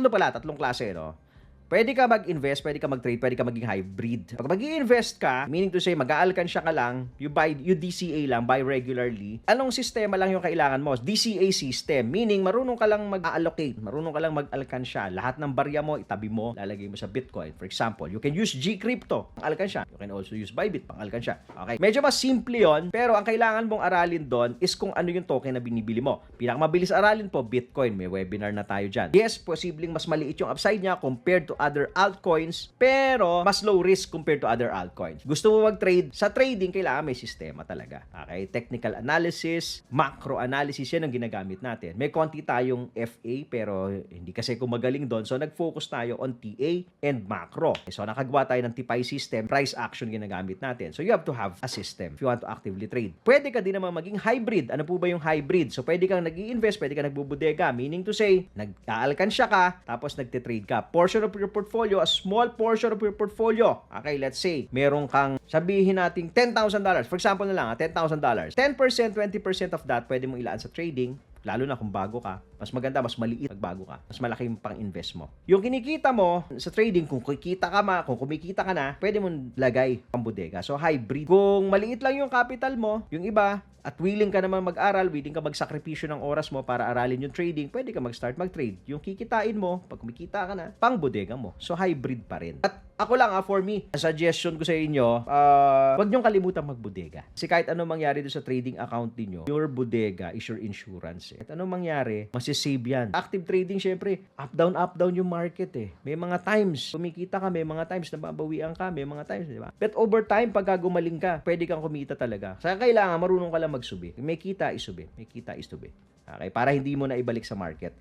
tatlong klase, no? Pwede ka mag-invest, pwede ka mag-trade, pwede ka maging hybrid. Pag mag-i-invest ka, meaning to say, mag-aalkansya ka lang, you DCA lang, buy regularly. Anong sistema lang yung kailangan mo? DCA system, meaning marunong ka lang mag-allocate, marunong ka lang mag-alkansya. Lahat ng barya mo, itabi mo, lalagay mo sa Bitcoin. For example, you can use G-Crypto, pang-alkansya. You can also use Bybit, pang-alkansya. Okay? Medyo mas simple yon, pero ang kailangan mong aralin doon is kung ano yung token na binibili mo. Pinakamabilis aralin po, Bitcoin. May webinar na tayo dyan. Yes, posibleng mas maliit yung upside niya compared to other altcoins, pero mas low risk compared to other altcoins. Gusto mo mag-trade? Sa trading, kailangan may sistema talaga. Okay? Technical analysis, macro analysis, yan ang ginagamit natin. May konti tayong FA, pero hindi kasi kung magaling doon. So, nag-focus tayo on TA and macro. So, nakagawa tayo ng TIPI system, price action ginagamit natin. So, you have to have a system if you want to actively trade. Pwede ka din naman maging hybrid. Ano po ba yung hybrid? So, pwede kang nag-i-invest, pwede kang nagbubudega. Meaning to say, nag-aalkansya ka, tapos nagtitrade ka. Portion of your portfolio, a small portion of your portfolio. Okay, let's say, meron kang, sabihin natin, $10,000. For example na lang, $10,000. 10%, 20% of that, pwede mong ilaan sa trading, lalo na kung bago ka. Mas maganda, mas maliit pag bago ka. Mas malaki yung pang-invest mo. Yung kinikita mo sa trading, kung kumikita ka na, pwede mong lagay pang bodega. So, hybrid. Kung maliit lang yung capital mo, yung iba, at willing ka naman mag-aral, willing ka magsakripisyo ng oras mo para aralin yung trading, pwede ka mag-start mag-trade. Yung kikitain mo, pag kumikita ka na, pang bodega mo. So, hybrid pa rin. At ako lang, for me, suggestion ko sa inyo, huwag niyong kalimutan magbodega. Kasi kahit anong mangyari doon sa trading account niyo, your bodega is your insurance. At anong mangyari, masisave yan. Active trading, syempre, up down yung market eh. May mga times, kumikita ka, may mga times nababawian ka, may mga times, di ba? But over time, pagka gumaling ka, pwede kang kumita talaga. Saka kailangan, marunong ka lang magsubi. May kita, isubi. May kita, isubi. Okay? Para hindi mo na ibalik sa market.